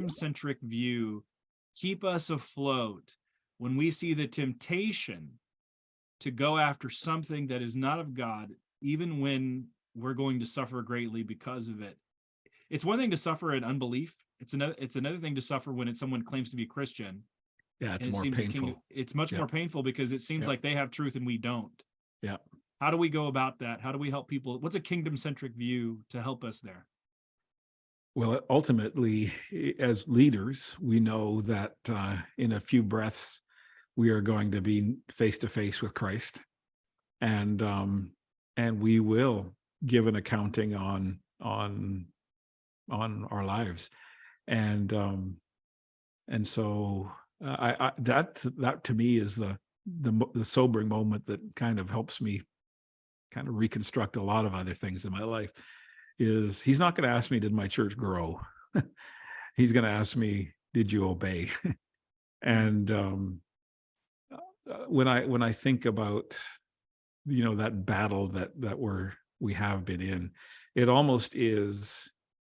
kingdom-centric view keep us afloat when we see the temptation to go after something that is not of God, even when we're going to suffer greatly because of it? It's one thing to suffer in unbelief. It's another thing to suffer when someone claims to be Christian. Yeah, it's And it more seems painful. it's much more painful because it seems like they have truth and we don't. Yeah. How do we go about that? How do we help people? What's a kingdom-centric view to help us there? Well, ultimately, as leaders, we know that in a few breaths, we are going to be face to face with Christ, and we will give an accounting on our lives, and so that to me is the sobering moment that kind of helps me kind of reconstruct a lot of other things in my life. Is he's not going to ask me, did my church grow? He's going to ask me, did you obey? And when I think about, that battle that we have been in, it almost is,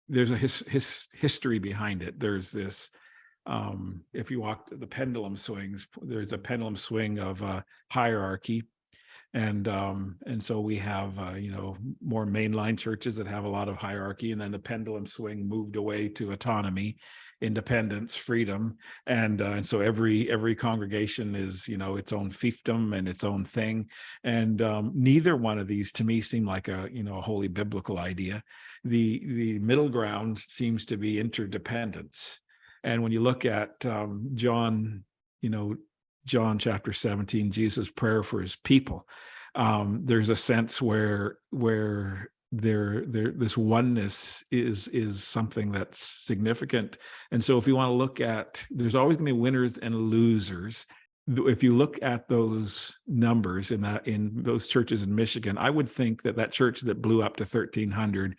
there's a history behind it. There's this, if you walk the pendulum swings, there's a pendulum swing of hierarchy. And so we have, more mainline churches that have a lot of hierarchy, and then the pendulum swing moved away to autonomy, independence, freedom. And so every congregation is, its own fiefdom and its own thing. And neither one of these to me seem like a wholly biblical idea. The middle ground seems to be interdependence. And when you look at John chapter 17, Jesus' prayer for his people, there's a sense where this oneness is something that's significant. And so if you want to look at, there's always going to be winners and losers. If you look at those numbers in those churches in Michigan, I would think that church that blew up to 1,300,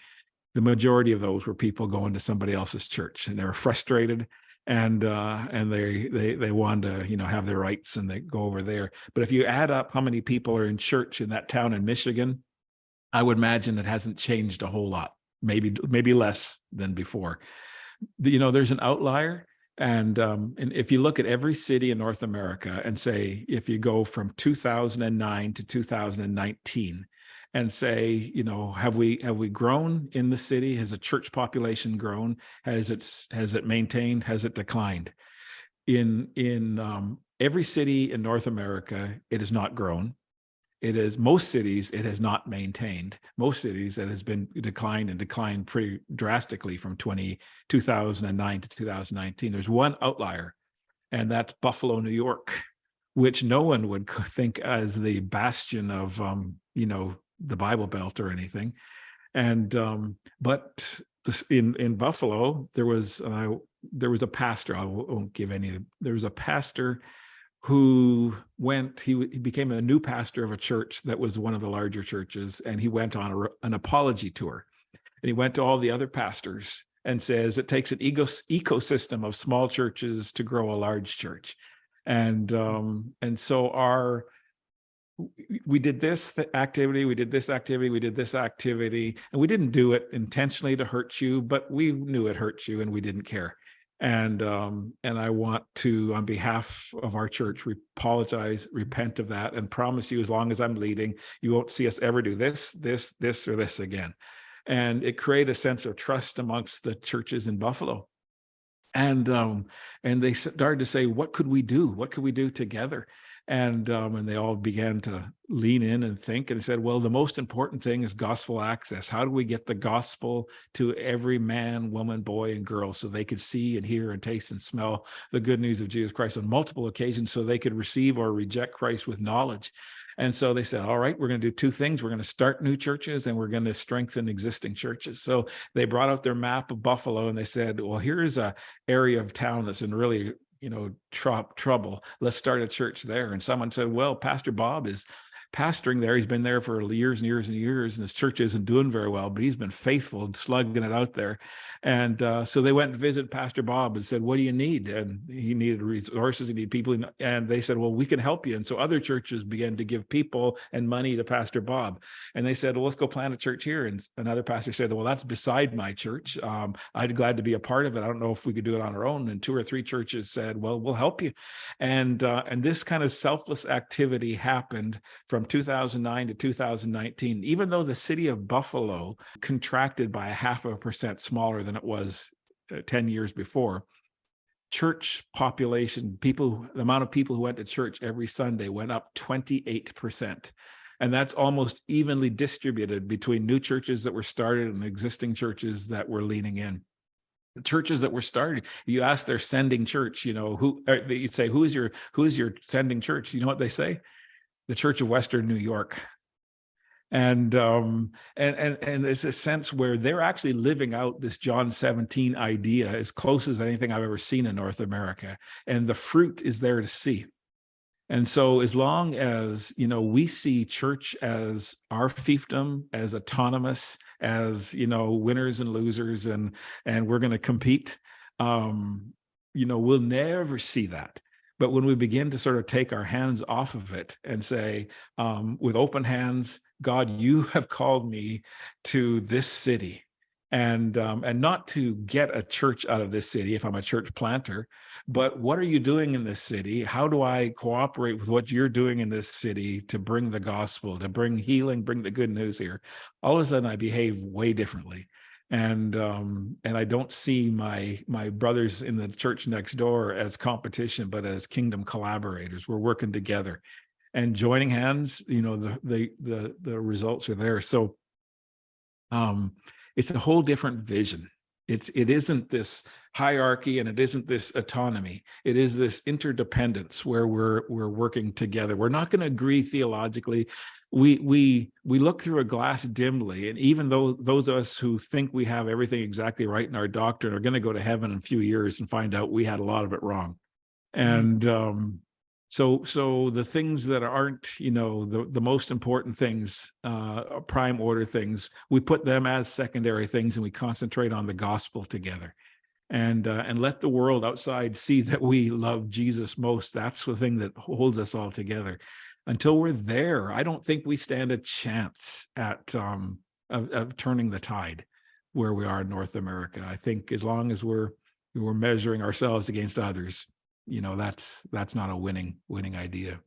the majority of those were people going to somebody else's church, and they were frustrated, and they wanted to have their rights, and they go over there. But if you add up how many people are in church in that town in Michigan, I would imagine it hasn't changed a whole lot, maybe less than before. There's an outlier, and if you look at every city in North America and say, if you go from 2009 to 2019 and say, have we grown in the city? Has the church population grown? Has it maintained? Has it declined? In every city in North America, it has not grown. Most cities, it has not maintained. Most cities, that has been declined pretty drastically from 2009 to 2019. There's one outlier, and that's Buffalo, New York, which no one would think as the bastion of, the Bible Belt or anything. And but in Buffalo, there was a pastor. I won't give any. There was a pastor who he became a new pastor of a church that was one of the larger churches, and he went on an apology tour, and he went to all the other pastors and says it takes an ecosystem of small churches to grow a large church. And so we did this activity, we did this activity, we did this activity, and we didn't do it intentionally to hurt you, but we knew it hurt you and we didn't care. And I want to, on behalf of our church, apologize, repent of that, and promise you, as long as I'm leading, you won't see us ever do this, or this again. And it created a sense of trust amongst the churches in Buffalo. And they started to say, what could we do? What could we do together? And they all began to lean in and think, and they said, well, the most important thing is gospel access. How do we get the gospel to every man, woman, boy, and girl, so they could see and hear and taste and smell the good news of Jesus Christ on multiple occasions, so they could receive or reject Christ with knowledge? And so they said, all right, we're going to do two things. We're going to start new churches, and we're going to strengthen existing churches. So they brought out their map of Buffalo, and they said, well, here's a area of town that's in really trouble. Let's start a church there. And someone said, well, Pastor Bob is pastoring there. He's been there for years and years and years, and his church isn't doing very well, but he's been faithful and slugging it out there. And so they went and visited Pastor Bob and said, what do you need? And he needed resources, he needed people. And they said, well, we can help you. And so other churches began to give people and money to Pastor Bob. And they said, well, let's go plant a church here. And another pastor said, well, that's beside my church. I'd be glad to be a part of it. I don't know if we could do it on our own. And 2 or 3 churches said, well, we'll help you. And this kind of selfless activity happened from 2009 to 2019, even though the city of Buffalo contracted by 0.5% smaller than it was 10 years before. Church population, the amount of people who went to church every Sunday went up 28%. And that's almost evenly distributed between new churches that were started and existing churches that were leaning in. The churches that were started, you ask their sending church, you say, who is your sending church? You know what they say? The Church of Western New York. And it's a sense where they're actually living out this John 17 idea as close as anything I've ever seen in North America. And the fruit is there to see. And so as long as, we see church as our fiefdom, as autonomous, as, winners and losers, and we're going to compete, we'll never see that. But when we begin to sort of take our hands off of it and say, with open hands, God, you have called me to this city, and not to get a church out of this city if I'm a church planter, but what are you doing in this city? How do I cooperate with what you're doing in this city to bring the gospel, to bring healing, bring the good news here? All of a sudden I behave way differently. And I don't see my brothers in the church next door as competition, but as kingdom collaborators. We're working together and joining hands. The results are there. So it's a whole different vision. It isn't this hierarchy and it isn't this autonomy. It is this interdependence where we're working together. We're not going to agree theologically. We look through a glass dimly, and even though those of us who think we have everything exactly right in our doctrine are going to go to heaven in a few years and find out we had a lot of it wrong. And so the things that aren't, the most important things, prime order things, we put them as secondary things, and we concentrate on the gospel together. And let the world outside see that we love Jesus most. That's the thing that holds us all together. Until we're there, I don't think we stand a chance at of turning the tide where we are in North America. I think as long as we're measuring ourselves against others, that's not a winning idea.